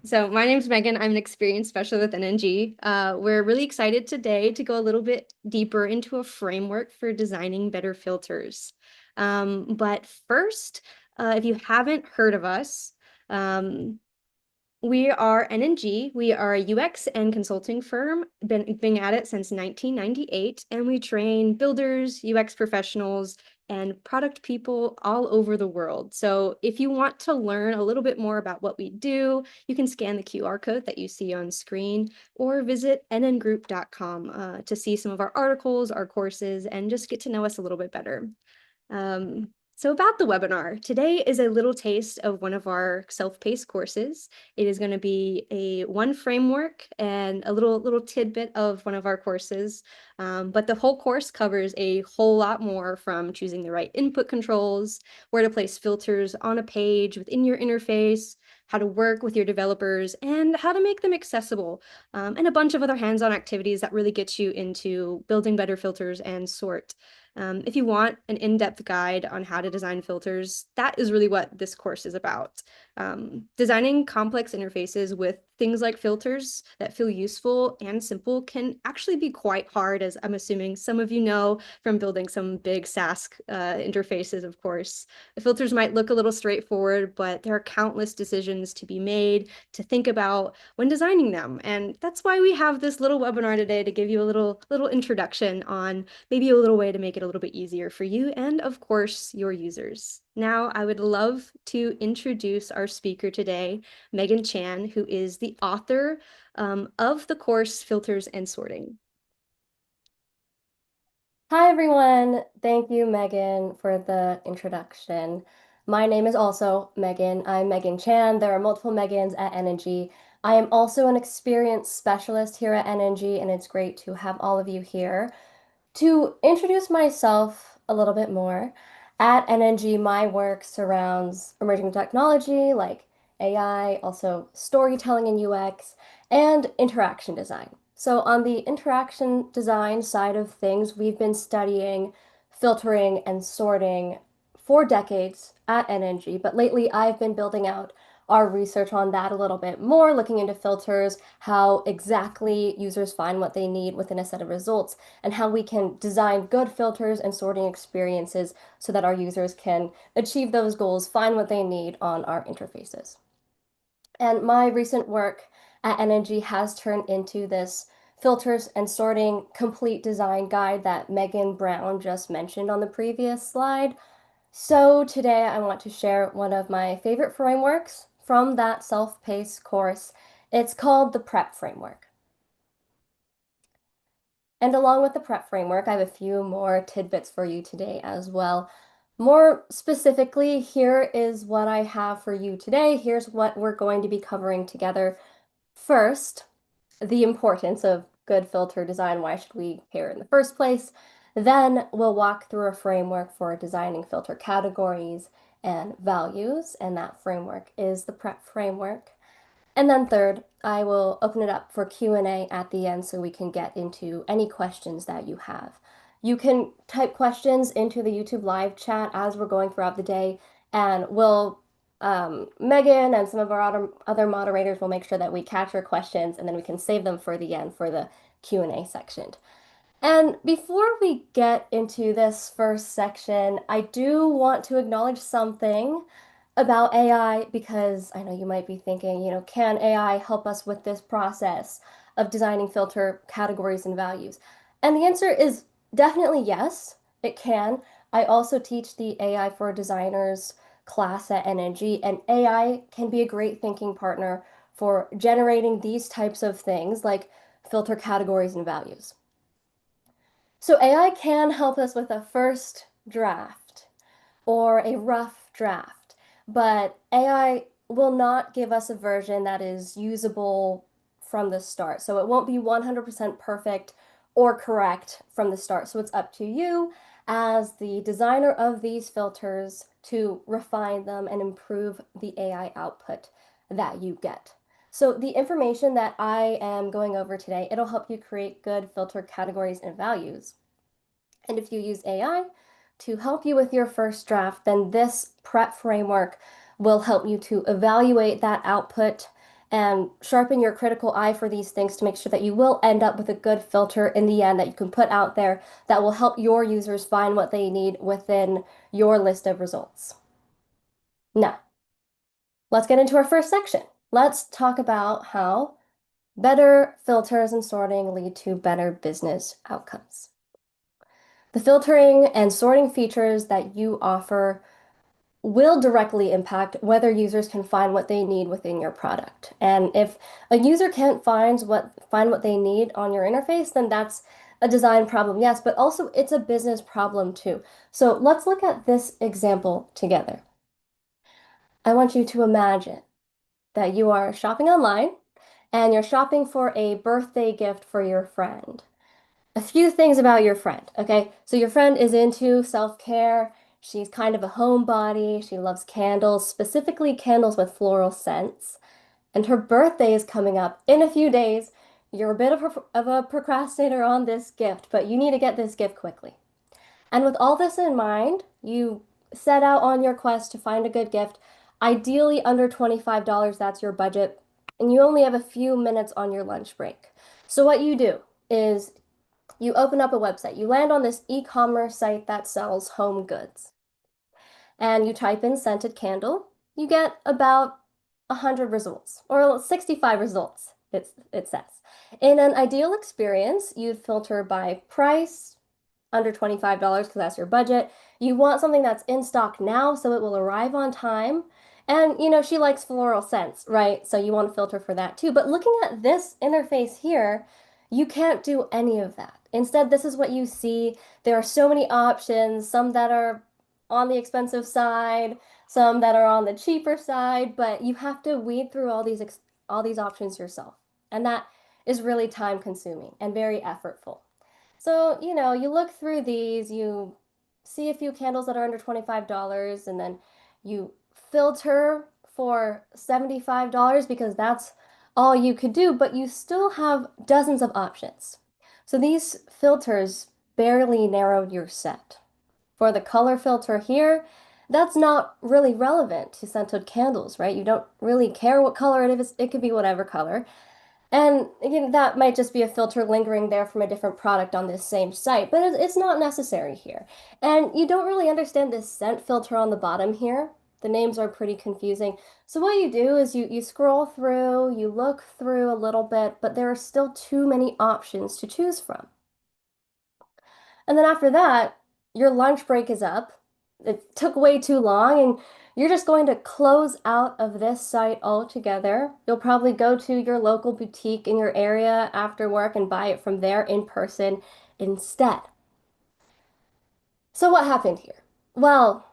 So my name's Megan. I'm an experience specialist with NNG. We're really excited today to go a little bit deeper into a framework for designing better filters. But first, if you haven't heard of us, um, we are NNG. We are a UX and consulting firm, been at it since 1998, and we train builders, UX professionals, and product people all over the world. So if you want to learn a little bit more about what we do, you can scan the QR code that you see on screen or visit nngroup.com to see some of our articles, our courses, and just get to know us a little bit better. So about the webinar, today is a little taste of one of our self-paced courses. It is going to be one framework and a little tidbit of one of our courses. But the whole course covers a whole lot more, from choosing the right input controls, where to place filters on a page within your interface, how to work with your developers, and how to make them accessible, and a bunch of other hands-on activities that really get you into building better filters and sort. If you want an in-depth guide on how to design filters, that is really what this course is about. Designing complex interfaces with things like filters that feel useful and simple can actually be quite hard, as I'm assuming some of you know from building some big SaaS interfaces, of course. The filters might look a little straightforward, but there are countless decisions to be made, to think about when designing them. And that's why we have this little webinar today, to give you a little introduction on maybe a little way to make it a little bit easier for you and, of course, your users. Now, I would love to introduce our speaker today, Megan Chan, who is the author of the course Filters and Sorting. Hi, everyone. Thank you, Megan, for the introduction. My name is also Megan. I'm Megan Chan. There are multiple Megans at NNG. I am also an experience specialist here at NNG, and it's great to have all of you here. To introduce myself a little bit more, at NNG, my work surrounds emerging technology like AI, also storytelling and UX, and interaction design. So, on the interaction design side of things, we've been studying filtering and sorting for decades at NNG, but lately I've been building out our research on that a little bit more, looking into filters, how exactly users find what they need within a set of results, and how we can design good filters and sorting experiences so that our users can achieve those goals, find what they need on our interfaces. And my recent work at NNG has turned into this filters and sorting complete design guide that Megan Brown just mentioned on the previous slide. So today I want to share one of my favorite frameworks from that self-paced course. It's called the PrEP framework. And along with the prep framework, I have a few more tidbits for you today as well. More specifically, here is what I have for you today. Here's what we're going to be covering together. First, the importance of good filter design. Why should we care in the first place? Then we'll walk through a framework for designing filter categories and values, and that framework is the prep framework. And then third, I will open it up for Q&A at the end so we can get into any questions that you have. You can type questions into the YouTube live chat as we're going throughout the day, and Megan and some of our other moderators will make sure that we catch your questions, and then we can save them for the end for the Q&A section. And before we get into this first section, I do want to acknowledge something about AI, because I know you might be thinking, can AI help us with this process of designing filter categories and values? And the answer is definitely yes, it can. I also teach the AI for Designers class at NNG, and AI can be a great thinking partner for generating these types of things like filter categories and values. So AI can help us with a first draft or a rough draft, but AI will not give us a version that is usable from the start. So it won't be 100% perfect or correct from the start. So it's up to you as the designer of these filters to refine them and improve the AI output that you get. So the information that I am going over today, it'll help you create good filter categories and values. And if you use AI to help you with your first draft, then this prep framework will help you to evaluate that output and sharpen your critical eye for these things to make sure that you will end up with a good filter in the end that you can put out there that will help your users find what they need within your list of results. Now, let's get into our first section. Let's talk about how better filters and sorting lead to better business outcomes. The filtering and sorting features that you offer will directly impact whether users can find what they need within your product. And if a user can't find what they need on your interface, then that's a design problem, yes, but also it's a business problem too. So let's look at this example together. I want you to imagine that you are shopping online and you're shopping for a birthday gift for your friend. A few things about your friend, okay? So your friend is into self-care. She's kind of a homebody. She loves candles, specifically candles with floral scents. And her birthday is coming up in a few days. You're a bit of a procrastinator on this gift, but you need to get this gift quickly. And with all this in mind, you set out on your quest to find a good gift, ideally under $25, that's your budget, and you only have a few minutes on your lunch break. So what you do is you open up a website. You land on this e-commerce site that sells home goods. And you type in scented candle. You get about 100 results, or 65 results, it says. In an ideal experience, you'd filter by price, under $25 because that's your budget. You want something that's in stock now so it will arrive on time. And she likes floral scents, right? So you want to filter for that too. But looking at this interface here, you can't do any of that. Instead, this is what you see. There are so many options, some that are on the expensive side, some that are on the cheaper side, but you have to weed through all these options yourself. And that is really time consuming and very effortful. So, you look through these, you see a few candles that are under $25, and then you filter for $75 because that's all you could do, but you still have dozens of options. So these filters barely narrowed your set. For the color filter here, that's not really relevant to scented candles, right? You don't really care what color it is. It could be whatever color. And again, that might just be a filter lingering there from a different product on this same site, but it's not necessary here. And you don't really understand this scent filter on the bottom here. The names are pretty confusing. So what you do is you scroll through, you look through a little bit, but there are still too many options to choose from. And then after that, your lunch break is up. It took way too long, and you're just going to close out of this site altogether. You'll probably go to your local boutique in your area after work and buy it from there in person instead. So what happened here? Well,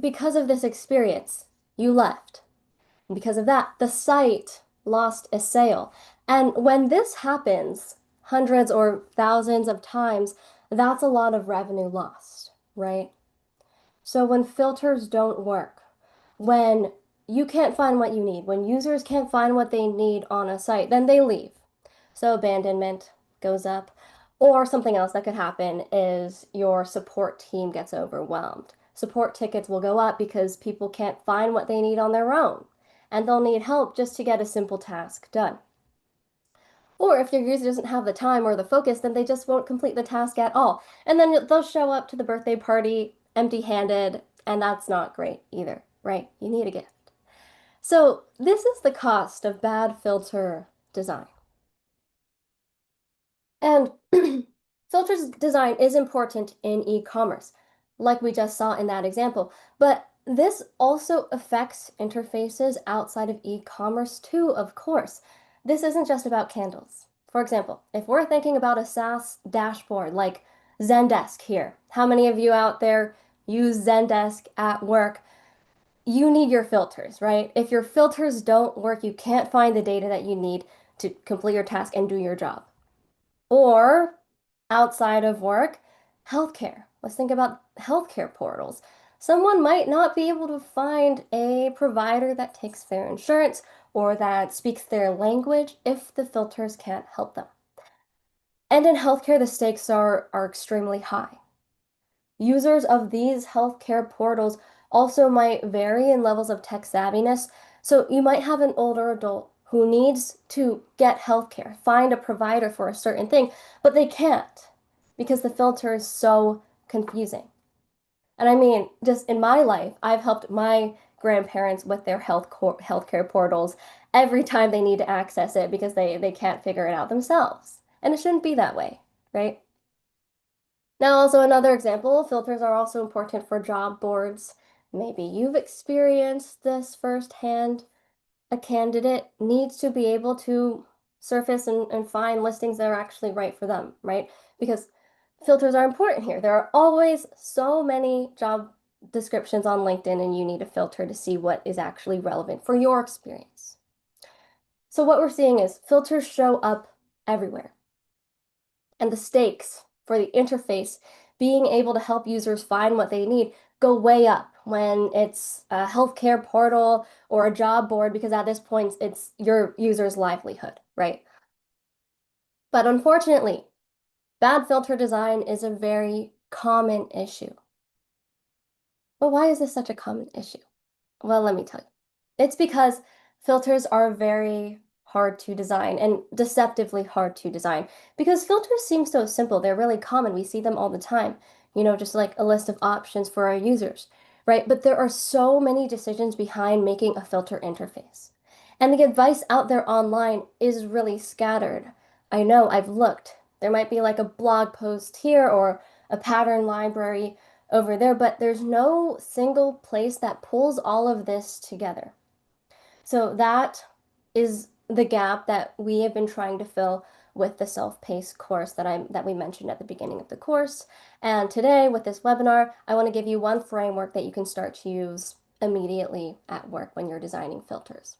because of this experience, you left. And because of that, the site lost a sale. And when this happens hundreds or thousands of times, that's a lot of revenue lost, right? So when filters don't work, when you can't find what you need, when users can't find what they need on a site, then they leave. So abandonment goes up. Or something else that could happen is your support team gets overwhelmed. Support tickets will go up because people can't find what they need on their own, and they'll need help just to get a simple task done. Or if your user doesn't have the time or the focus, then they just won't complete the task at all. And then they'll show up to the birthday party empty-handed, and that's not great either, right? You need a gift. So this is the cost of bad filter design. And filters design is important in e-commerce, like we just saw in that example. But this also affects interfaces outside of e-commerce too, of course. This isn't just about candles. For example, if we're thinking about a SaaS dashboard like Zendesk here, how many of you out there use Zendesk at work? You need your filters, right? If your filters don't work, you can't find the data that you need to complete your task and do your job. Or outside of work, healthcare. Let's think about healthcare portals. Someone might not be able to find a provider that takes their insurance or that speaks their language if the filters can't help them. And in healthcare, the stakes are extremely high. Users of these healthcare portals also might vary in levels of tech savviness. So you might have an older adult who needs to get healthcare, find a provider for a certain thing, but they can't because the filter is so confusing. And I mean, just in my life, I've helped my grandparents with their healthcare portals every time they need to access it because they can't figure it out themselves. And it shouldn't be that way, right? Now, also another example, filters are also important for job boards. Maybe you've experienced this firsthand. A candidate needs to be able to surface and find listings that are actually right for them, right? Because filters are important here. There are always so many job descriptions on LinkedIn, and you need a filter to see what is actually relevant for your experience. So what we're seeing is filters show up everywhere. And the stakes for the interface being able to help users find what they need go way up when it's a healthcare portal or a job board, because at this point it's your user's livelihood, right? But unfortunately, bad filter design is a very common issue. But why is this such a common issue? Well, let me tell you. It's because filters are very hard to design and deceptively hard to design because filters seem so simple. They're really common. We see them all the time, just like a list of options for our users, right? But there are so many decisions behind making a filter interface. And the advice out there online is really scattered. I know, I've looked. There might be like a blog post here or a pattern library over there, but there's no single place that pulls all of this together. So that is the gap that we have been trying to fill with the self-paced course that we mentioned at the beginning of the course. And today with this webinar, I want to give you one framework that you can start to use immediately at work when you're designing filters.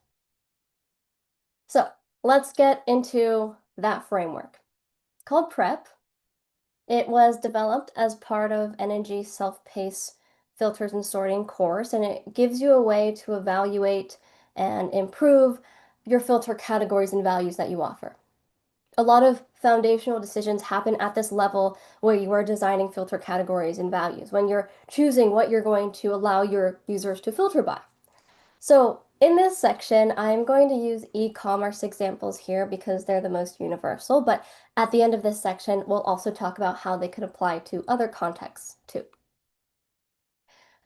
So let's get into that framework. It's called PrEP. It was developed as part of NNG's self-paced filters and sorting course, and it gives you a way to evaluate and improve your filter categories and values that you offer. A lot of foundational decisions happen at this level where you are designing filter categories and values, when you're choosing what you're going to allow your users to filter by. So in this section, I'm going to use e-commerce examples here because they're the most universal, but at the end of this section, we'll also talk about how they could apply to other contexts too.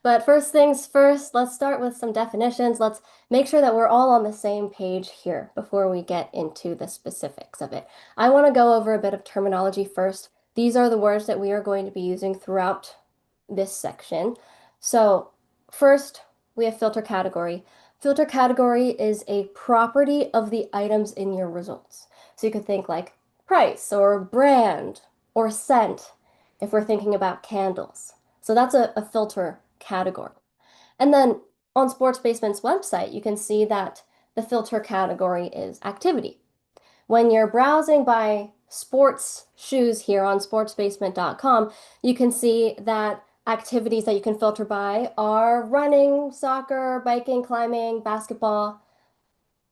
But first things first, let's start with some definitions. Let's make sure that we're all on the same page here before we get into the specifics of it. I want to go over a bit of terminology first. These are the words that we are going to be using throughout this section. So first, we have filter category. Filter category is a property of the items in your results. So you could think like price or brand or scent if we're thinking about candles. So that's a filter category. And then on Sports Basement's website, you can see that the filter category is activity. When you're browsing by sports shoes here on sportsbasement.com, you can see that activities that you can filter by are running, soccer, biking, climbing, basketball.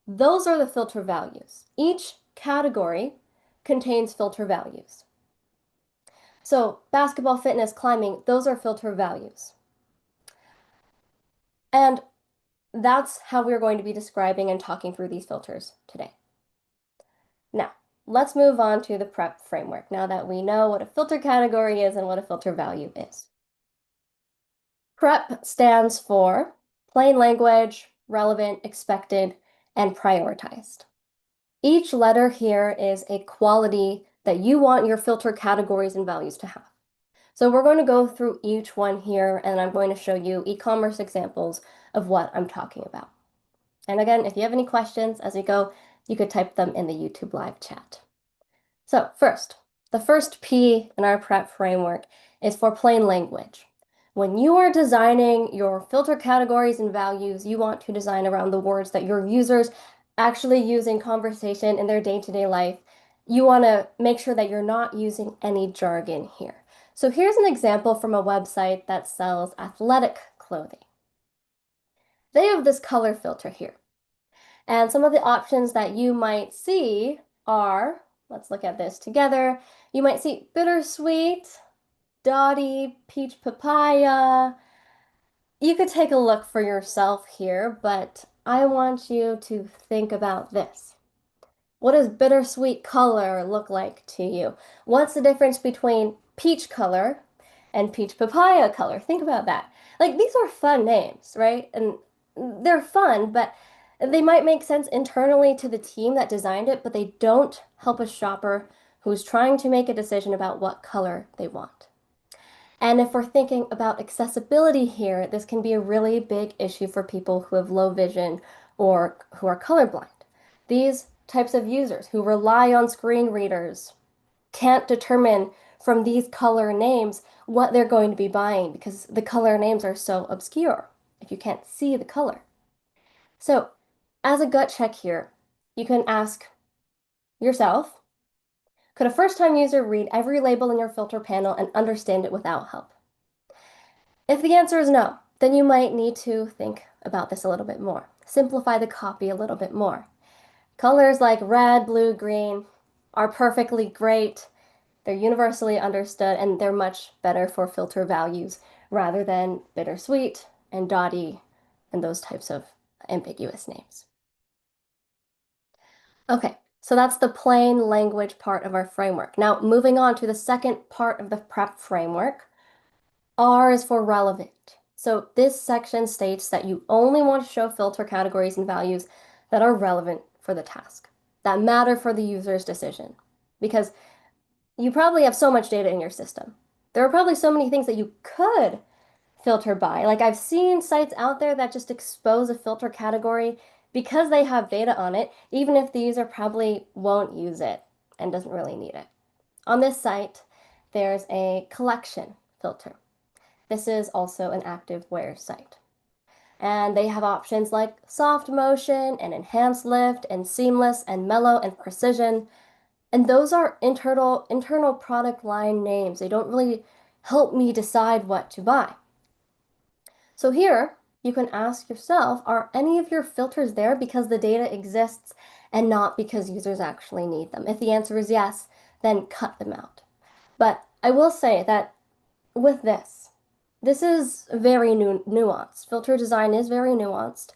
Those are the filter values. Each category contains filter values. So basketball, fitness, climbing, those are filter values. And that's how we're going to be describing and talking through these filters today. Now, let's move on to the PrEP framework now that we know what a filter category is and what a filter value is. PrEP stands for plain language, relevant, expected, and prioritized. Each letter here is a quality that you want your filter categories and values to have. So we're going to go through each one here, and I'm going to show you e-commerce examples of what I'm talking about. And again, if you have any questions as we go, you could type them in the YouTube live chat. So first, the first P in our PrEP framework is for plain language. When you are designing your filter categories and values, you want to design around the words that your users actually use in conversation in their day-to-day life. You want to make sure that you're not using any jargon here. So here's an example from a website that sells athletic clothing. They have this color filter here. And some of the options that you might see are, let's look at this together. You might see bittersweet, dotty, peach papaya. You could take a look for yourself here, but I want you to think about this. What does bittersweet color look like to you? What's the difference between peach color and peach papaya color? Think about that. Like, these are fun names, right? And they're fun, but they might make sense internally to the team that designed it, but they don't help a shopper who's trying to make a decision about what color they want. And if we're thinking about accessibility here, this can be a really big issue for people who have low vision or who are colorblind. These types of users who rely on screen readers can't determine from these color names what they're going to be buying because the color names are so obscure if you can't see the color. So, as a gut check here, you can ask yourself, could a first-time user read every label in your filter panel and understand it without help? If the answer is no, then you might need to think about this a little bit more. Simplify the copy a little bit more. Colors like red, blue, green are perfectly great. They're universally understood and they're much better for filter values rather than bittersweet and dotty and those types of ambiguous names. Okay, so that's the plain language part of our framework. Now, moving on to the second part of the prep framework, R is for relevant. So this section states that you only want to show filter categories and values that are relevant for the task, that matter for the user's decision. Because you probably have so much data in your system. There are probably so many things that you could filter by. Like I've seen sites out there that just expose a filter category because they have data on it, even if the user probably won't use it and doesn't really need it. On this site, there's a collection filter. This is also an active wear site. And they have options like soft motion and enhanced lift and seamless and mellow and precision. And those are internal product line names. They don't really help me decide what to buy. So here, you can ask yourself, are any of your filters there because the data exists and not because users actually need them? If the answer is yes, then cut them out. But I will say that with this is very nuanced. Filter design is very nuanced.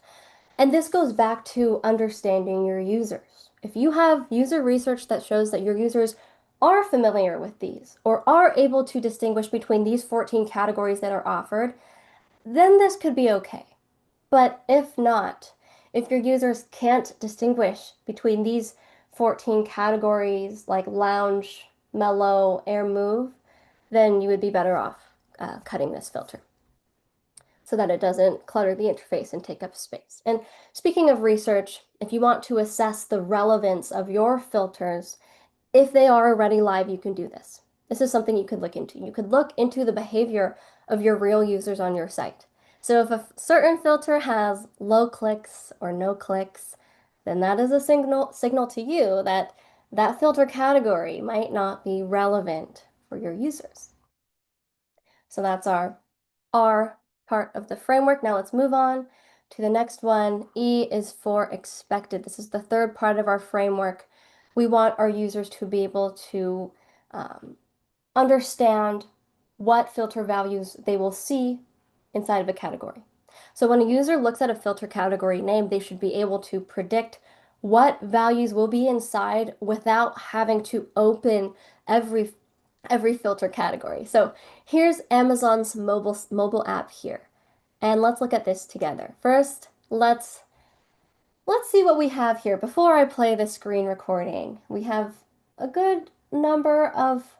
And this goes back to understanding your users. If you have user research that shows that your users are familiar with these or are able to distinguish between these 14 categories that are offered, then this could be okay. But if not, if your users can't distinguish between these 14 categories like lounge, mellow, air move, then you would be better off cutting this filter so that it doesn't clutter the interface and take up space. And speaking of research, if you want to assess the relevance of your filters, if they are already live, you can do this. This is something you could look into. You could look into the behavior of your real users on your site. So if a certain filter has low clicks or no clicks, then that is a signal to you that that filter category might not be relevant for your users. So that's our R part of the framework. Now let's move on to the next one. E is for expected. This is the third part of our framework. We want our users to be able to understand what filter values they will see inside of a category. So when a user looks at a filter category name, they should be able to predict what values will be inside without having to open every every filter category. So here's Amazon's mobile app here. And let's look at this together. First, let's see what we have here. Before I play the screen recording, we have a good number of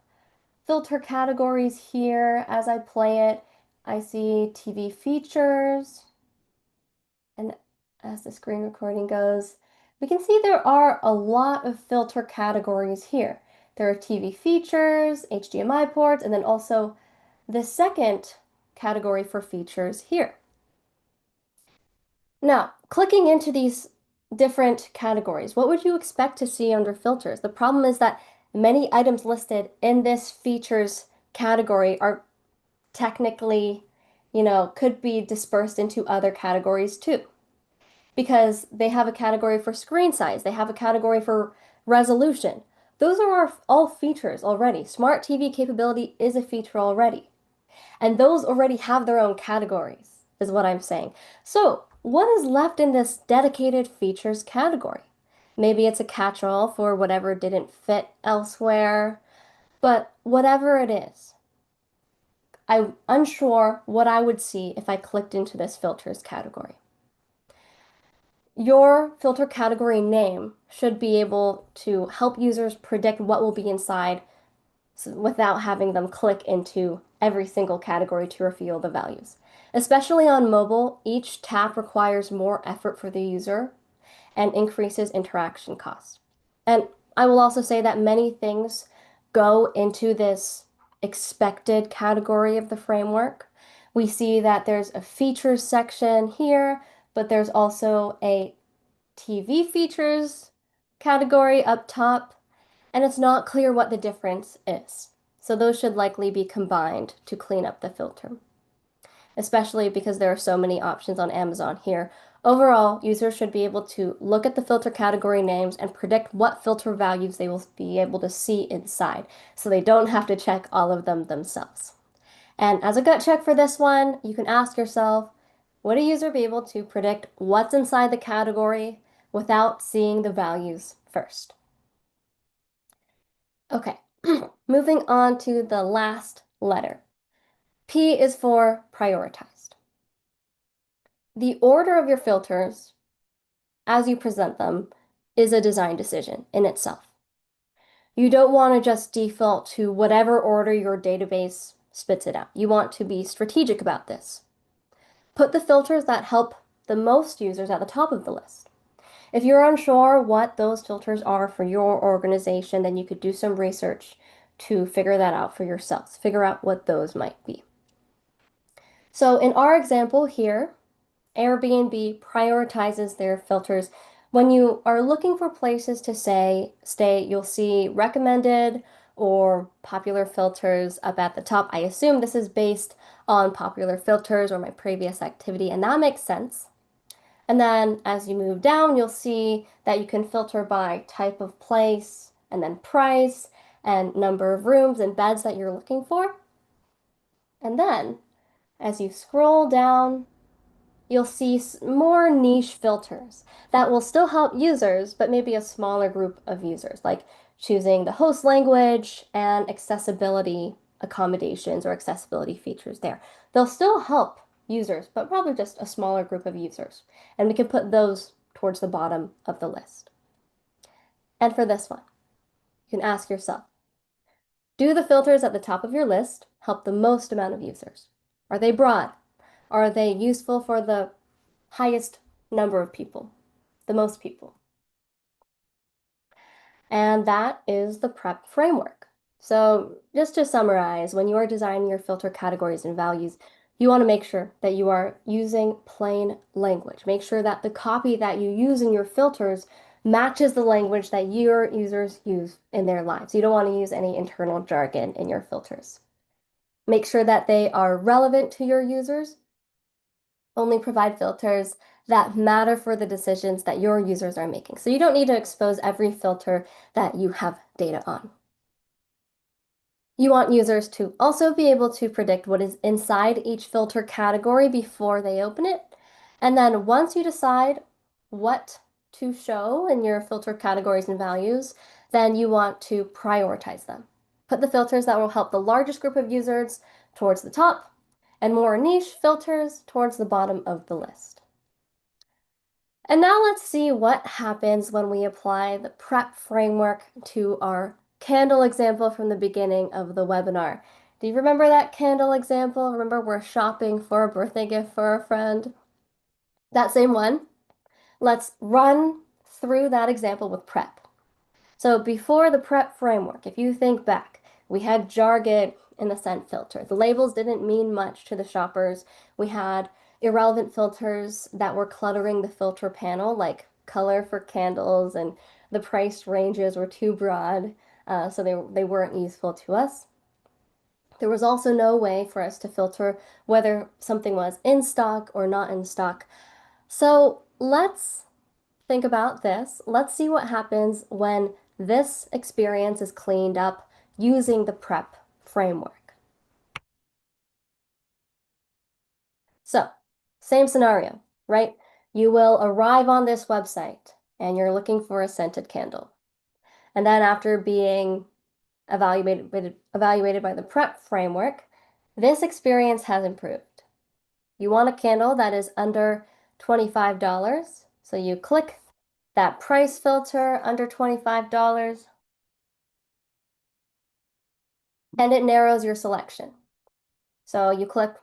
filter categories here. As I play it, I see TV features, and as the screen recording goes, we can see there are a lot of filter categories here. There are TV features, HDMI ports, and then also the second category for features here. Now, clicking into these different categories, what would you expect to see under filters? The problem is that many items listed in this features category are technically, could be dispersed into other categories too. Because they have a category for screen size, they have a category for resolution. Those are all features already. Smart TV capability is a feature already. And those already have their own categories, is what I'm saying. So what is left in this dedicated features category? Maybe it's a catch-all for whatever didn't fit elsewhere, but whatever it is, I'm unsure what I would see if I clicked into this filters category. Your filter category name should be able to help users predict what will be inside without having them click into every single category to reveal the values. Especially on mobile, each tap requires more effort for the user and increases interaction costs. And I will also say that many things go into this expected category of the framework. We see that there's a features section here, but there's also a TV features category up top, and it's not clear what the difference is. So those should likely be combined to clean up the filter, especially because there are so many options on Amazon here. Overall, users should be able to look at the filter category names and predict what filter values they will be able to see inside, so they don't have to check all of them themselves. And as a gut check for this one, you can ask yourself, would a user be able to predict what's inside the category without seeing the values first? Okay, moving on to the last letter. P is for prioritized. The order of your filters as you present them is a design decision in itself. You don't want to just default to whatever order your database spits it out. You want to be strategic about this. Put the filters that help the most users at the top of the list. If you're unsure what those filters are for your organization, then you could do some research to figure that out for yourselves. Figure out what those might be. So in our example here, Airbnb prioritizes their filters. When you are looking for places to stay, you'll see recommended or popular filters up at the top. I assume this is based on popular filters or my previous activity, and that makes sense. And then as you move down, you'll see that you can filter by type of place and then price and number of rooms and beds that you're looking for. And then as you scroll down, you'll see more niche filters that will still help users, but maybe a smaller group of users, like choosing the host language and accessibility accommodations or accessibility features there. They'll still help users, but probably just a smaller group of users. And we can put those towards the bottom of the list. And for this one, you can ask yourself, do the filters at the top of your list help the most amount of users? Are they broad? Are they useful for the highest number of people, the most people? And that is the prep framework. So just to summarize, when you are designing your filter categories and values, you want to make sure that you are using plain language. Make sure that the copy that you use in your filters matches the language that your users use in their lives. You don't want to use any internal jargon in your filters. Make sure that they are relevant to your users. Only provide filters that matter for the decisions that your users are making. So you don't need to expose every filter that you have data on. You want users to also be able to predict what is inside each filter category before they open it. And then once you decide what to show in your filter categories and values, then you want to prioritize them. Put the filters that will help the largest group of users towards the top and more niche filters towards the bottom of the list. And now let's see what happens when we apply the prep framework to our candle example from the beginning of the webinar. Do you remember that candle example? Remember we're shopping for a birthday gift for a friend? That same one. Let's run through that example with prep. So before the prep framework, if you think back, we had jargon in the scent filter. The labels didn't mean much to the shoppers. We had irrelevant filters that were cluttering the filter panel, like color for candles, and the price ranges were too broad, so they weren't useful to us. There was also no way for us to filter whether something was in stock or not in stock. So let's think about this. Let's see what happens when this experience is cleaned up using the prep framework. So, same scenario, right? You will arrive on this website and you're looking for a scented candle. And then after being evaluated by the prep framework, this experience has improved. You want a candle that is under $25. So you click that price filter under $25 and it narrows your selection. So you click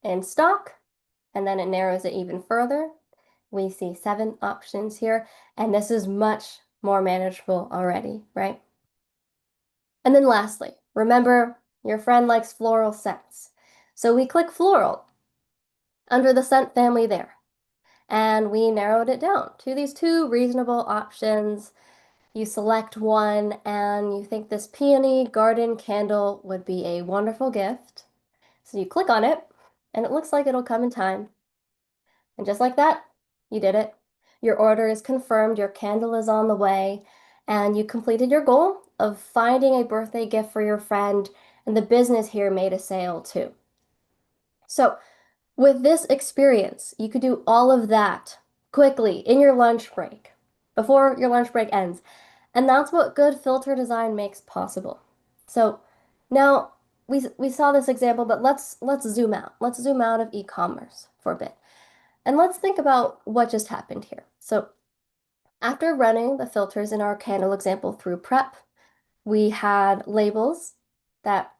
in stock and then it narrows it even further. We see 7 options here, and this is much more manageable already, right? And then lastly, remember your friend likes floral scents. So we click floral under the scent family there, and we narrowed it down to these 2 reasonable options. You select one and you think this peony garden candle would be a wonderful gift. So you click on it and it looks like it'll come in time. And just like that, you did it. Your order is confirmed, your candle is on the way, and you completed your goal of finding a birthday gift for your friend, and the business here made a sale too. So, with this experience, you could do all of that quickly in your lunch break, before your lunch break ends. And that's what good filter design makes possible. So, now we saw this example, but let's zoom out. Let's zoom out of e-commerce for a bit. And let's think about what just happened here. So after running the filters in our candle example through prep, we had labels that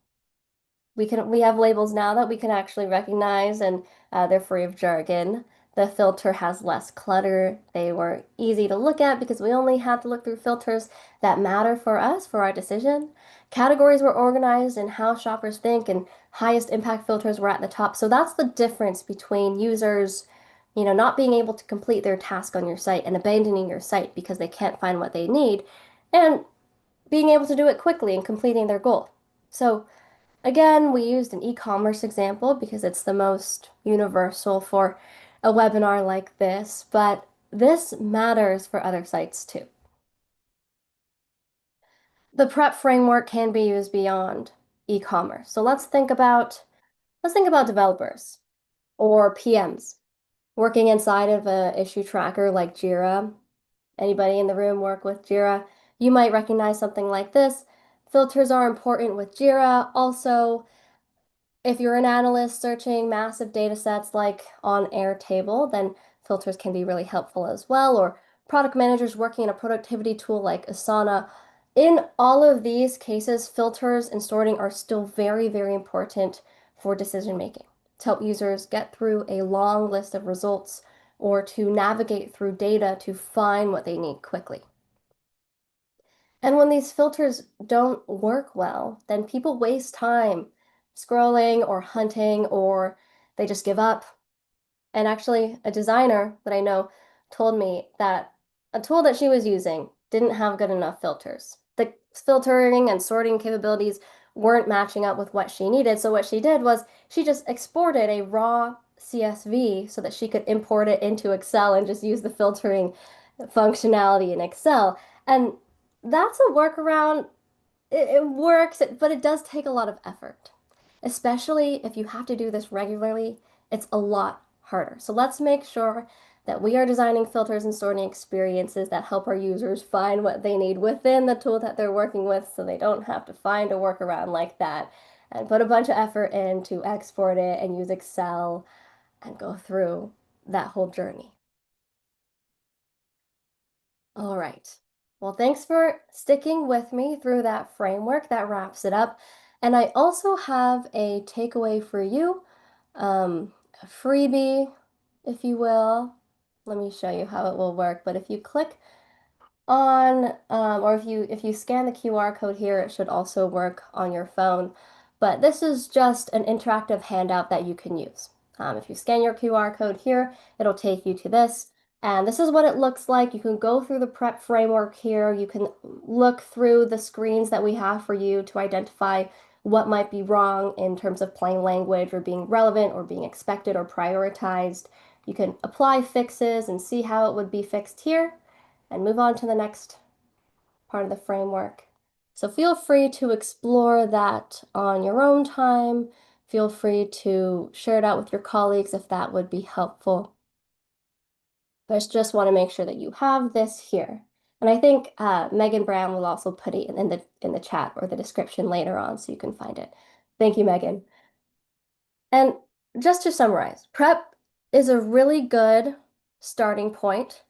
we have labels now that we can actually recognize, and they're free of jargon. The filter has less clutter. They were easy to look at because we only had to look through filters that matter for us for our decision. Categories were organized and how shoppers think, and highest impact filters were at the top. So that's the difference between users, not being able to complete their task on your site and abandoning your site because they can't find what they need, and being able to do it quickly and completing their goal. So again, we used an e-commerce example because it's the most universal for a webinar like this, but this matters for other sites too. The prep framework can be used beyond e-commerce. So let's think about developers or PMs working inside of a issue tracker like Jira. Anybody in the room work with Jira? You might recognize something like this. Filters are important with Jira. Also, if you're an analyst searching massive data sets like on Airtable, then filters can be really helpful as well, or product managers working in a productivity tool like Asana. In all of these cases, filters and sorting are still very, very important for decision making to help users get through a long list of results or to navigate through data to find what they need quickly. And when these filters don't work well, then people waste time scrolling or hunting, or they just give up. And actually, a designer that I know told me that a tool that she was using didn't have good enough filters. The filtering and sorting capabilities weren't matching up with what she needed. So what she did was she just exported a raw CSV so that she could import it into Excel and just use the filtering functionality in Excel. And that's a workaround. It works, but it does take a lot of effort, especially if you have to do this regularly. It's a lot harder. So let's make sure that we are designing filters and sorting experiences that help our users find what they need within the tool that they're working with so they don't have to find a workaround like that and put a bunch of effort in to export it and use Excel and go through that whole journey. All right. Well, thanks for sticking with me through that framework. That wraps it up. And I also have a takeaway for you, a freebie, if you will. Let me show you how it will work. But if you click on, or if you scan the QR code here, it should also work on your phone. But this is just an interactive handout that you can use. If you scan your QR code here, it'll take you to this. And this is what it looks like. You can go through the prep framework here. You can look through the screens that we have for you to identify what might be wrong in terms of plain language or being relevant or being expected or prioritized. You can apply fixes and see how it would be fixed here and move on to the next part of the framework. So feel free to explore that on your own time. Feel free to share it out with your colleagues if that would be helpful. I just want to make sure that you have this here. And I think Megan Brown will also put it in the chat or the description later on so you can find it. Thank you, Megan. And just to summarize, prep is a really good starting point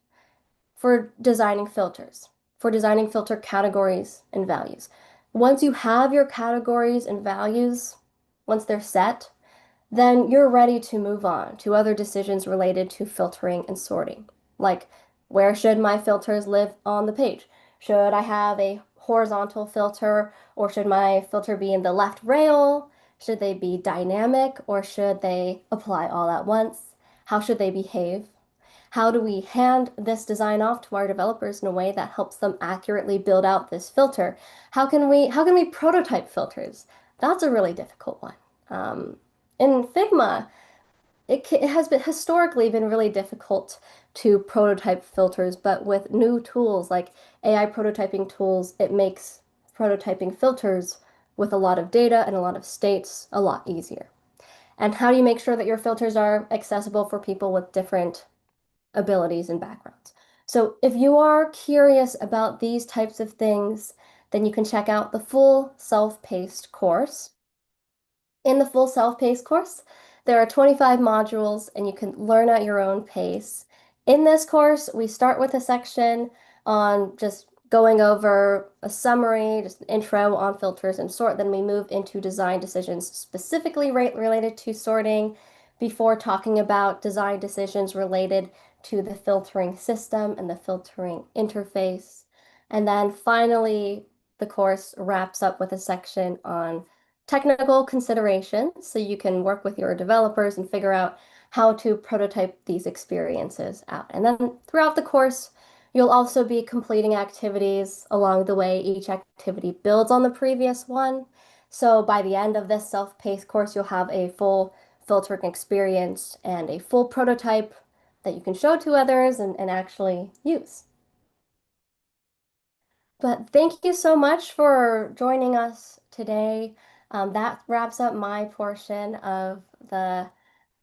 for designing filters, for designing filter categories and values. Once you have your categories and values, once they're set, then you're ready to move on to other decisions related to filtering and sorting. Like, where should my filters live on the page? Should I have a horizontal filter, or should my filter be in the left rail? Should they be dynamic, or should they apply all at once? How should they behave? How do we hand this design off to our developers in a way that helps them accurately build out this filter? How can we prototype filters? That's a really difficult one. In Figma, it has been historically been really difficult to prototype filters, but with new tools like AI prototyping tools, it makes prototyping filters with a lot of data and a lot of states a lot easier. And how do you make sure that your filters are accessible for people with different abilities and backgrounds? So if you are curious about these types of things, then you can check out the full self-paced course. In the full self-paced course, there are 25 modules and you can learn at your own pace. In this course, we start with a section on just going over a summary, just an intro on filters and sort. Then we move into design decisions specifically related to sorting before talking about design decisions related to the filtering system and the filtering interface. And then finally, the course wraps up with a section on technical considerations so you can work with your developers and figure out how to prototype these experiences out. And then throughout the course, you'll also be completing activities along the way. Each activity builds on the previous one. So by the end of this self-paced course, you'll have a full filtering experience and a full prototype that you can show to others and actually use. But thank you so much for joining us today. That wraps up my portion of the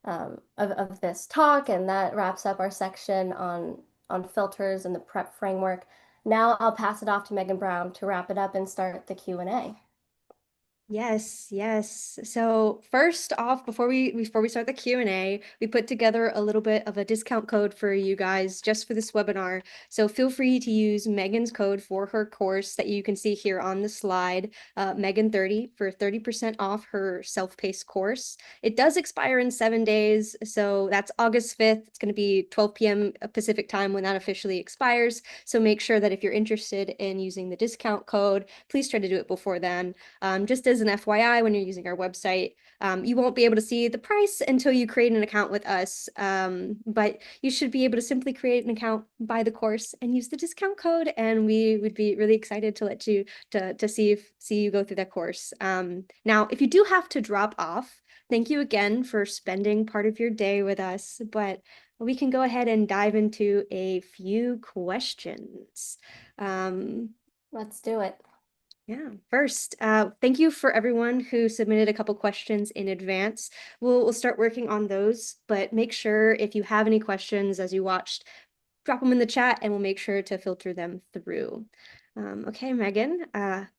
of this talk, and that wraps up our section on filters and the prep framework. Now I'll pass it off to Megan Brown to wrap it up and start the Q&A. Yes, yes. So first off, before we start the Q&A, we put together a little bit of a discount code for you guys just for this webinar. So feel free to use Megan's code for her course that you can see here on the slide, Megan30 for 30% off her self-paced course. It does expire in 7 days, so that's August 5th. It's going to be 12 p.m. Pacific time when that officially expires. So make sure that if you're interested in using the discount code, please try to do it before then. Just as an FYI, when you're using our website, you won't be able to see the price until you create an account with us. But you should be able to simply create an account, buy the course, and use the discount code. And we would be really excited to let you to see you go through that course. Now, if you do have to drop off, thank you again for spending part of your day with us. But we can go ahead and dive into a few questions. Let's do it. Yeah, first, thank you for everyone who submitted a couple questions in advance. We'll start working on those, but make sure if you have any questions as you watched, drop them in the chat and we'll make sure to filter them through. Okay, Megan.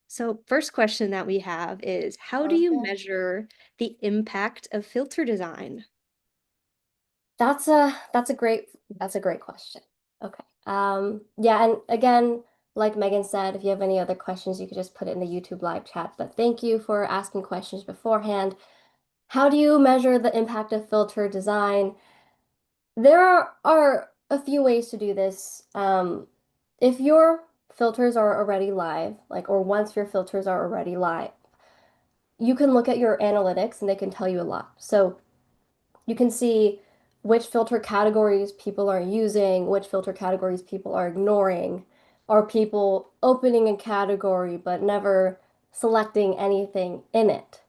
So first question that we have is, how do Sounds you good. measure the impact of filter design? That's a great question. Okay. Yeah, and again, like Megan said, if you have any other questions, you could just put it in the YouTube live chat. But thank you for asking questions beforehand. How do you measure the impact of filter design? There are a few ways to do this. If your filters are already live, or once your filters are already live, you can look at your analytics and they can tell you a lot. So you can see which filter categories people are using, which filter categories people are ignoring. Are people opening a category but never selecting anything in it?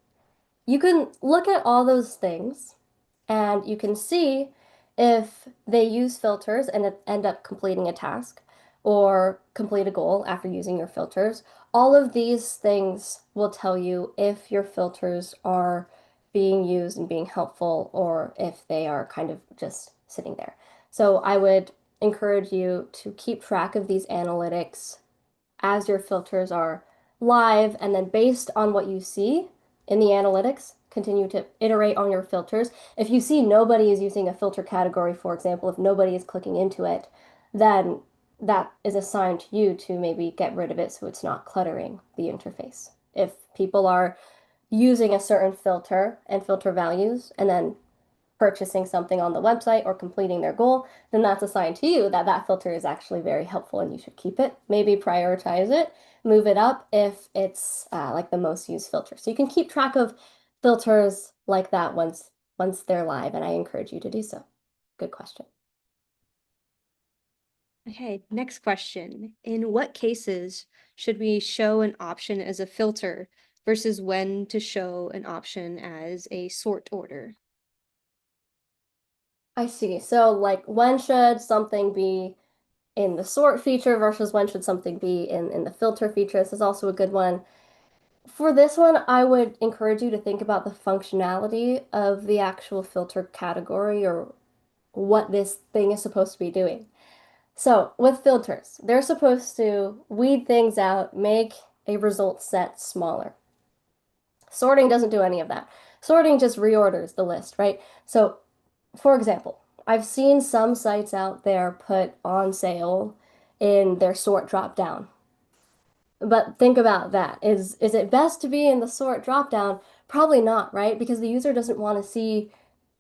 You can look at all those things and you can see if they use filters and end up completing a task or complete a goal after using your filters. All of these things will tell you if your filters are being used and being helpful or if they are kind of just sitting there. So I would encourage you to keep track of these analytics as your filters are live, and then based on what you see in the analytics, continue to iterate on your filters. If you see nobody is using a filter category, for example, if nobody is clicking into it, then that is a sign to you to maybe get rid of it so it's not cluttering the interface. If people are using a certain filter and filter values and then purchasing something on the website or completing their goal, then that's a sign to you that that filter is actually very helpful and you should keep it. Maybe prioritize it, move it up if it's like the most used filter. So you can keep track of filters like that once they're live, and I encourage you to do so. Good question. Okay, next question. In what cases should we show an option as a filter versus when to show an option as a sort order? I see. So like when should something be in the sort feature versus when should something be in the filter feature? This is also a good one. For this one, I would encourage you to think about the functionality of the actual filter category or what this thing is supposed to be doing. So, with filters, they're supposed to weed things out, make a result set smaller. Sorting doesn't do any of that. Sorting just reorders the list, right? So, for example, I've seen some sites out there put on sale in their sort drop down. But think about that. Is it best to be in the sort dropdown? Probably not, right? Because the user doesn't want to see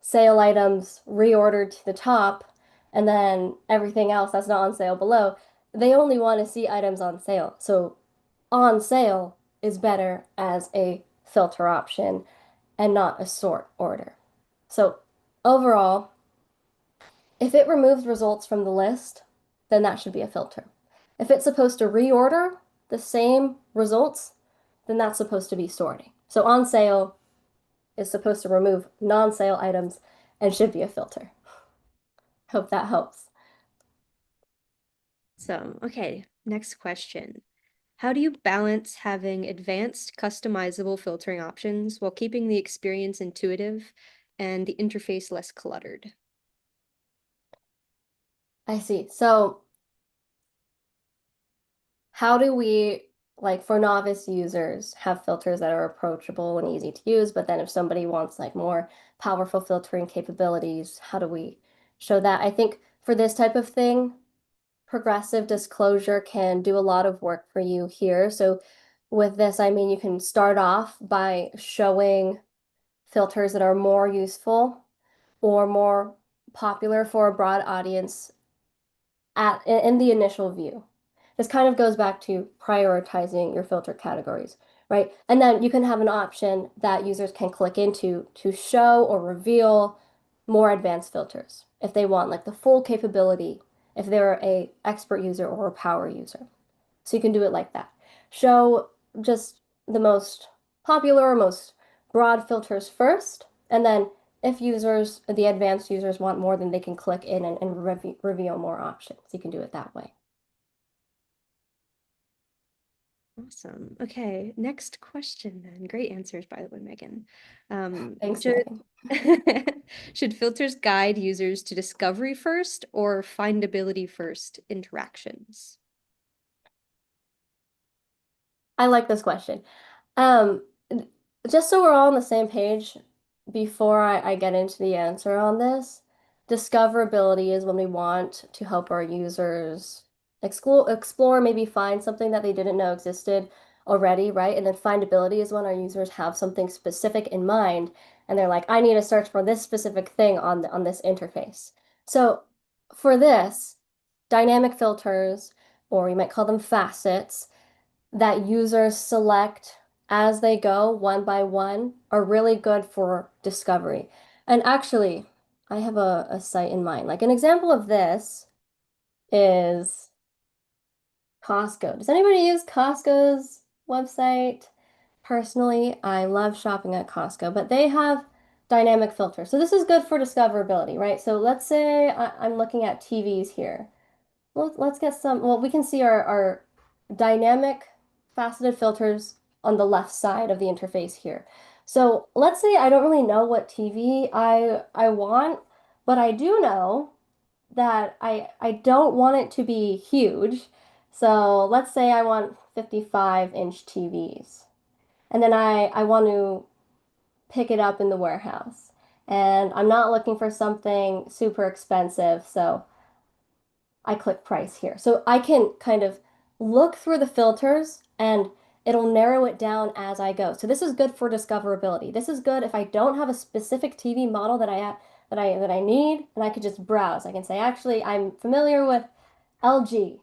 sale items reordered to the top and then everything else that's not on sale below. They only want to see items on sale. So on sale is better as a filter option and not a sort order. So overall, if it removes results from the list, then that should be a filter. If it's supposed to reorder the same results, then that's supposed to be sorting. So on sale is supposed to remove non-sale items and should be a filter. Hope that helps. So, okay, next question. How do you balance having advanced customizable filtering options while keeping the experience intuitive and the interface less cluttered? I see. So how do we, like for novice users, have filters that are approachable and easy to use? But then if somebody wants like more powerful filtering capabilities, how do we show that? I think for this type of thing, progressive disclosure can do a lot of work for you here. So with this, I mean, you can start off by showing filters that are more useful or more popular for a broad audience in the initial view. This kind of goes back to prioritizing your filter categories, right? And then you can have an option that users can click into to show or reveal more advanced filters if they want like the full capability, if they're a expert user or a power user. So you can do it like that. Show just the most popular or most broad filters first, and then if users, the advanced users want more, then they can click in and reveal more options. You can do it that way. Awesome. Okay, next question then. Great answers, by the way, Megan. Thanks, Should Megan. should filters guide users to discovery first or findability first interactions? I like this question. Um, just so we're all on the same page, before I get into the answer on this, discoverability is when we want to help our users explore, maybe find something that they didn't know existed already, right? And then findability is when our users have something specific in mind and they're like, I need to search for this specific thing on this interface. So for this, dynamic filters, or you might call them facets, that users select as they go one by one are really good for discovery. And actually, I have a site in mind. Like an example of this is Costco. Does anybody use Costco's website? Personally, I love shopping at Costco, but they have dynamic filters. So this is good for discoverability, right? So let's say I'm looking at TVs here. Let's get some, well, we can see our dynamic faceted filters on the left side of the interface here. So let's say I don't really know what TV I want, but I do know that I don't want it to be huge. So let's say I want 55-inch TVs. And then I want to pick it up in the warehouse. And I'm not looking for something super expensive, so I click price here. So I can kind of look through the filters and it'll narrow it down as I go. So this is good for discoverability. This is good if I don't have a specific TV model that I need, and I could just browse. I can say, actually, I'm familiar with LG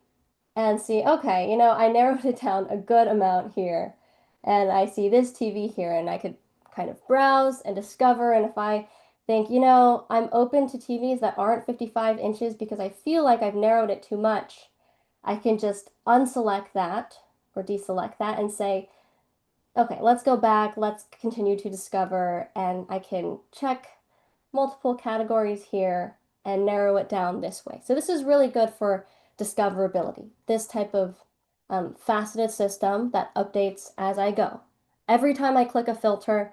and see, okay, I narrowed it down a good amount here. And I see this TV here, and I could kind of browse and discover. And if I think, I'm open to TVs that aren't 55 inches because I feel like I've narrowed it too much, I can just unselect that or deselect that and say, okay, let's go back, let's continue to discover, and I can check multiple categories here and narrow it down this way. So this is really good for discoverability, this type of faceted system that updates as I go. Every time I click a filter,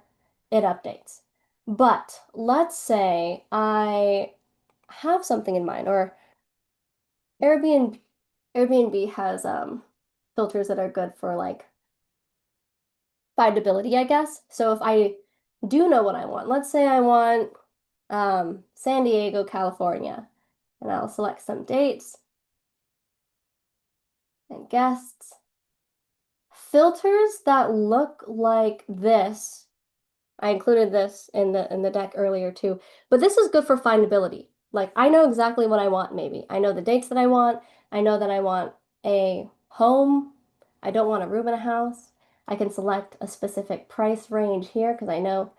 it updates. But let's say I have something in mind, or Airbnb Airbnb has filters that are good for like findability, I guess. So if I do know what I want, let's say I want San Diego, California, and I'll select some dates and guests. Filters that look like this. I included this in the deck earlier too, but this is good for findability. Like I know exactly what I want maybe. I know the dates that I want. I know that I want a home. I don't want a room in a house. I can select a specific price range here because I know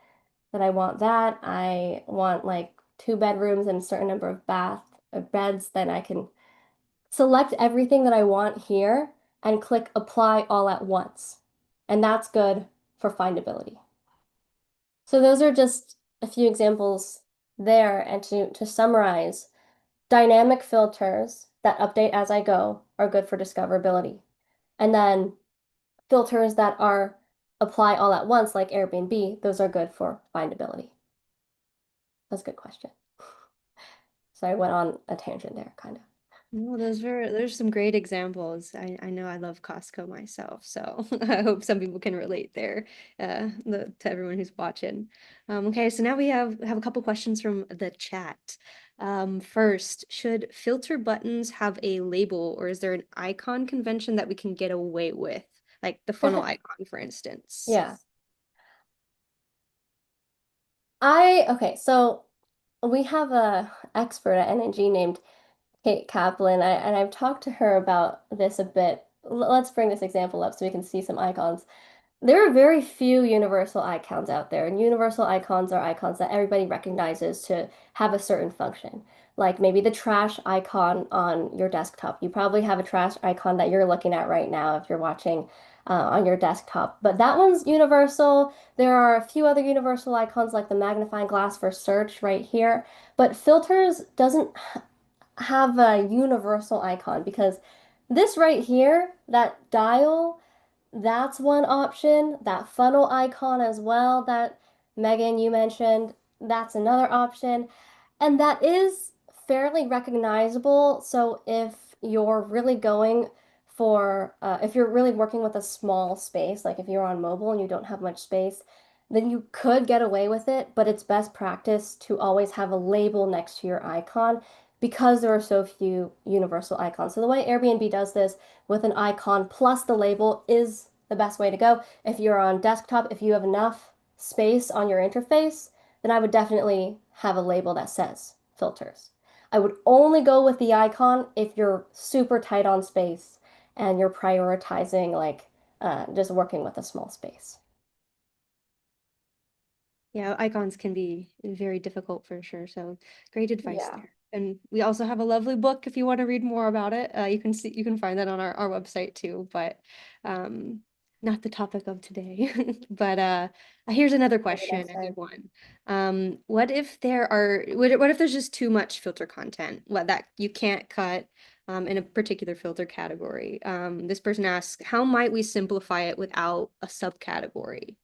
that I want that. I want like 2 bedrooms and a certain number of beds. Then I can select everything that I want here and click apply all at once. And that's good for findability. So those are just a few examples there. And to summarize, dynamic filters that update as I go are good for discoverability. And then filters that are apply all at once, like Airbnb, those are good for findability. That's a good question. So I went on a tangent there, kind of. No, there's some great examples. I know I love Costco myself, so I hope some people can relate there, to everyone who's watching. Okay, so now we have a couple questions from the chat. First, should filter buttons have a label, or is there an icon convention that we can get away with, like the funnel icon, for instance? Yeah. Okay, so we have a expert at NNG named Kate Kaplan, and I've talked to her about this a bit. Let's bring this example up so we can see some icons. There are very few universal icons out there, and universal icons are icons that everybody recognizes to have a certain function. Like maybe the trash icon on your desktop. You probably have a trash icon that you're looking at right now if you're watching on your desktop. But that one's universal. There are a few other universal icons like the magnifying glass for search right here. But filters doesn't have a universal icon because this right here, that dial, that's one option. That funnel icon as well that Megan you mentioned, that's another option. And that is fairly recognizable. So if you're really going if you're really working with a small space, like if you're on mobile and you don't have much space, then you could get away with it, but it's best practice to always have a label next to your icon because there are so few universal icons. So the way Airbnb does this with an icon plus the label is the best way to go. If you're on desktop, if you have enough space on your interface, then I would definitely have a label that says filters. I would only go with the icon if you're super tight on space and you're prioritizing like just working with a small space. Yeah, icons can be very difficult for sure. So great advice Yeah. there. And we also have a lovely book if you want to read more about it. You can find that on our website too, but um not the topic of today. But here's another Maybe question, next a good time. one. What if there's just too much filter content, what that you can't cut in a particular filter category? This person asks, how might we simplify it without a subcategory?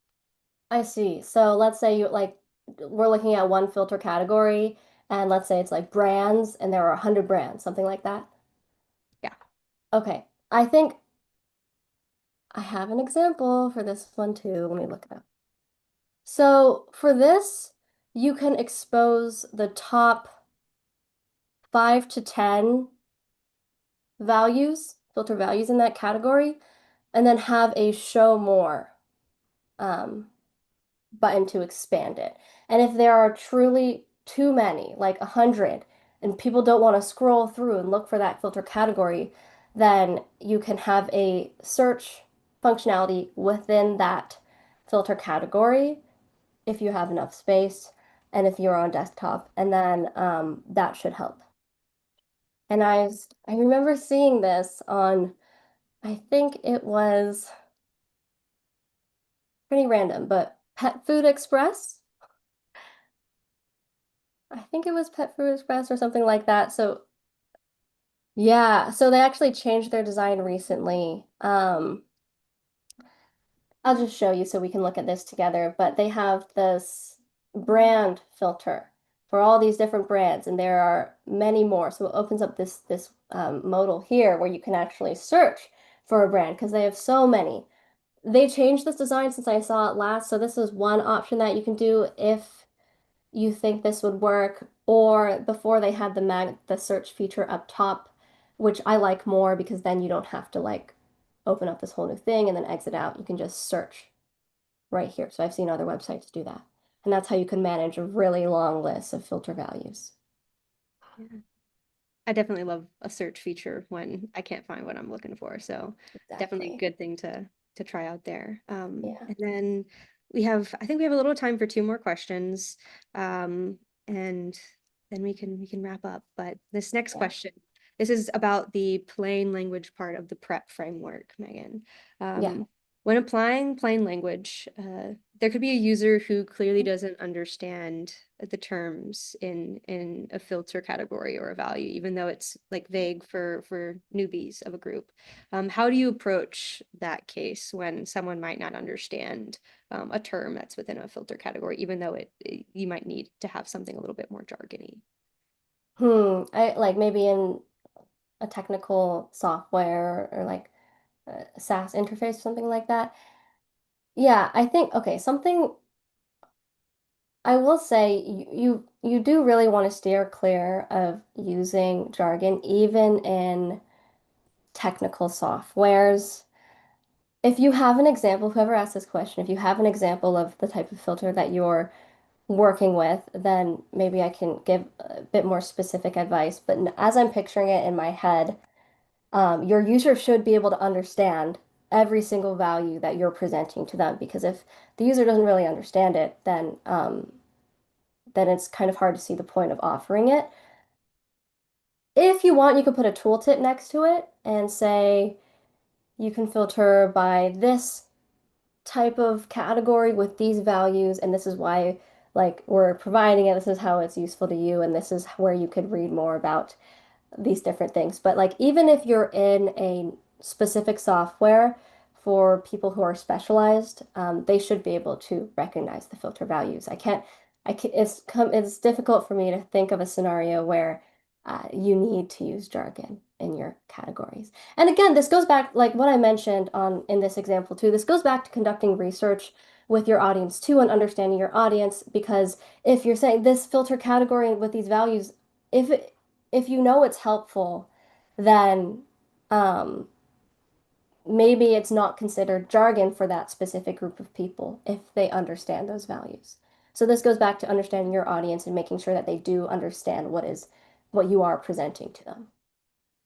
I see. So let's say you like we're looking at one filter category and let's say it's like brands and there are 100 brands, something like that. Yeah. Okay, I think I have an example for this one too. Let me look it up. So for this, you can expose the top 5 to 10 values, filter values in that category, and then have a show more um, button to expand it. And if there are truly too many, like 100, and people don't want to scroll through and look for that filter category, then you can have a search functionality within that filter category if you have enough space and if you're on desktop, and then that should help. And I remember seeing this on, I think it was pretty random, but Pet Food Express. I think it was Pet Food Express or something like that. So yeah, so they actually changed their design recently. I'll just show you so we can look at this together, but they have this brand filter for all these different brands, and there are many more. So it opens up this modal here where you can actually search for a brand because they have so many. They changed this design since I saw it last, so this is one option that you can do if you think this would work, or before they had the search feature up top, which I like more because then you don't have to like open up this whole new thing and then exit out. You can just search right here. So I've seen other websites do that. And that's how you can manage a really long list of filter values. Yeah. I definitely love a search feature when I can't find what I'm looking for. So definitely a Exactly. good thing to try out there. Yeah. And then I think we have a little time for two more questions. And then we can wrap up. But this next Yeah. question, this is about the plain language part of the prep framework, Megan. Yeah. When applying plain language, there could be a user who clearly doesn't understand the terms in a filter category or a value, even though it's like vague for newbies of a group. How do you approach that case when someone might not understand a term that's within a filter category, even though you might need to have something a little bit more jargony? I like maybe in a technical software or like a SaaS interface, something like that. Yeah, I think okay, something I will say you do really want to steer clear of using jargon even in technical softwares. If you have an example, whoever asked this question, if you have an example of the type of filter that you're working with, then maybe I can give a bit more specific advice. But as I'm picturing it in my head, your user should be able to understand every single value that you're presenting to them. Because if the user doesn't really understand it, then it's kind of hard to see the point of offering it. If you want, you could put a tooltip next to it and say you can filter by this type of category with these values, and this is why, like, we're providing it. This is how it's useful to you, and this is where you could read more about these different things. But like even if you're in a specific software for people who are specialized, they should be able to recognize the filter values. It's difficult for me to think of a scenario where you need to use jargon in your categories. And again, this goes back, like what I mentioned on in this example too, this goes back to conducting research with your audience too and understanding your audience because if you're saying this filter category with these values, if it, if you know it's helpful, then um, maybe it's not considered jargon for that specific group of people if they understand those values. So this goes back to understanding your audience and making sure that they do understand what you are presenting to them.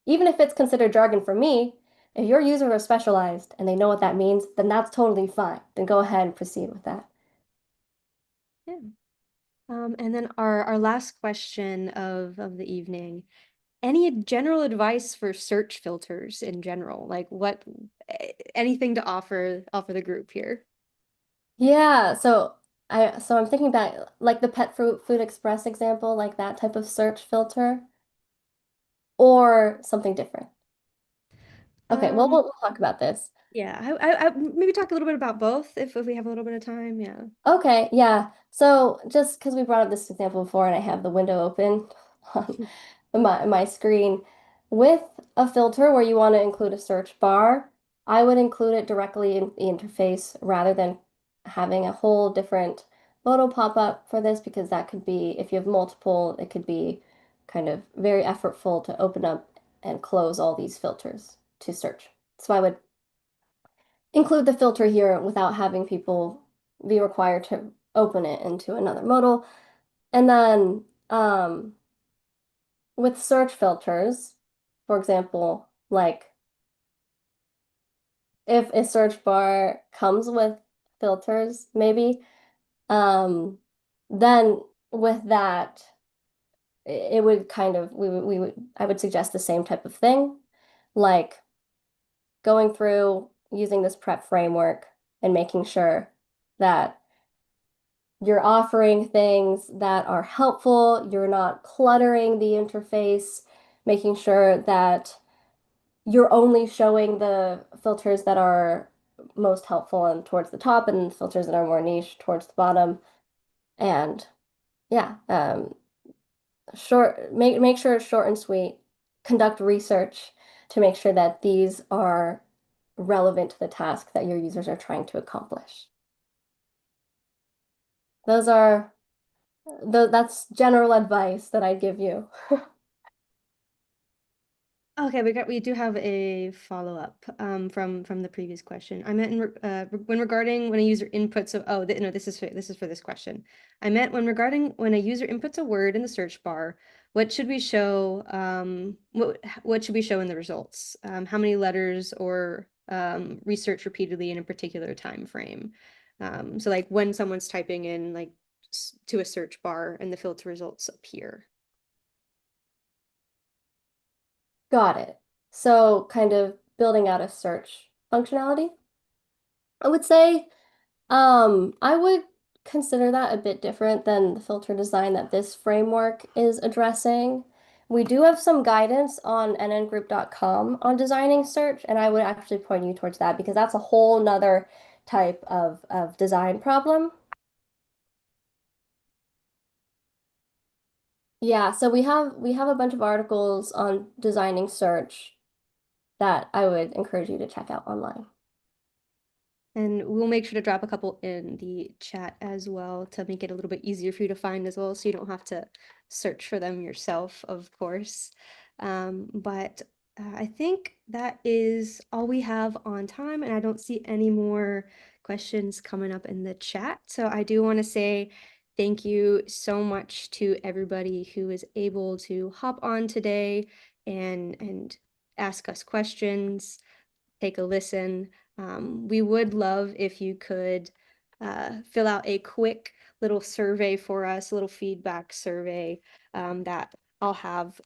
Even if it's considered jargon for me, if your users are specialized and they know what that means, then that's totally fine. Then go ahead and proceed with that. Yeah. And then our last question of the evening. Any general advice for search filters in general? Like anything to offer the group here? Yeah, so I'm thinking back like the Pet Food Express example, like that type of search filter, or something different. Okay, well Um, we'll talk about this. Yeah, maybe talk a little bit about both if we have a little bit of time. Yeah. Okay, yeah. So just because we brought up this example before and I have the window open on my screen, with a filter where you want to include a search bar, I would include it directly in the interface rather than having a whole different photo pop up for this because that could be, if you have multiple, it could be kind of very effortful to open up and close all these filters to search. So I would include the filter here without having people be required to open it into another modal. And then with search filters, for example, like if a search bar comes with filters, maybe, um, then with that, it would kind of, I would suggest the same type of thing, like going through using this prep framework and making sure that you're offering things that are helpful. You're not cluttering the interface, making sure that you're only showing the filters that are most helpful and towards the top and filters that are more niche towards the bottom. And yeah, make sure it's short and sweet. Conduct research to make sure that these are relevant to the task that your users are trying to accomplish. Those are that's general advice that I'd give you. Okay, we do have a follow-up from the previous question. I meant when regarding when a user inputs a oh th no this is for this question. I meant when regarding when a user inputs a word in the search bar, what should we show what should we show in the results? How many letters or research repeatedly in a particular time frame? So like when someone's typing in like to a search bar and the filter results appear. Got it. So kind of building out a search functionality. I would say I would consider that a bit different than the filter design that this framework is addressing. We do have some guidance on nngroup.com on designing search, and I would actually point you towards that because that's a whole nother type of design problem. Yeah, so we have a bunch of articles on designing search that I would encourage you to check out online. And we'll make sure to drop a couple in the chat as well to make it a little bit easier for you to find as well, so you don't have to search for them yourself, of course. But I think that is all we have on time, and I don't see any more questions coming up in the chat. So I do want to say thank you so much to everybody who was able to hop on today and ask us questions, take a listen. We would love if you could fill out a quick little survey for us, a little feedback survey that I'll have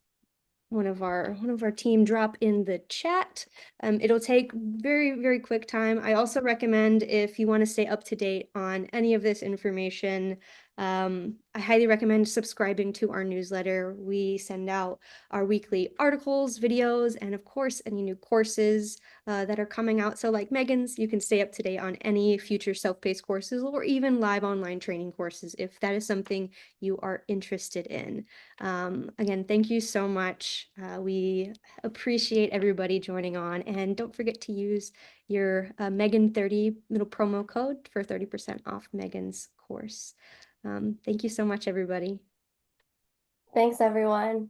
one of our team drop in the chat. It'll take very quick time. I also recommend if you want to stay up to date on any of this information, I highly recommend subscribing to our newsletter. We send out our weekly articles, videos, and of course, any new courses that are coming out. So like Megan's, you can stay up to date on any future self-paced courses or even live online training courses if that is something you are interested in. Again, thank you so much. We appreciate everybody joining on, and don't forget to use your Megan30 little promo code for 30% off Megan's course. Thank you so much, everybody. Thanks, everyone.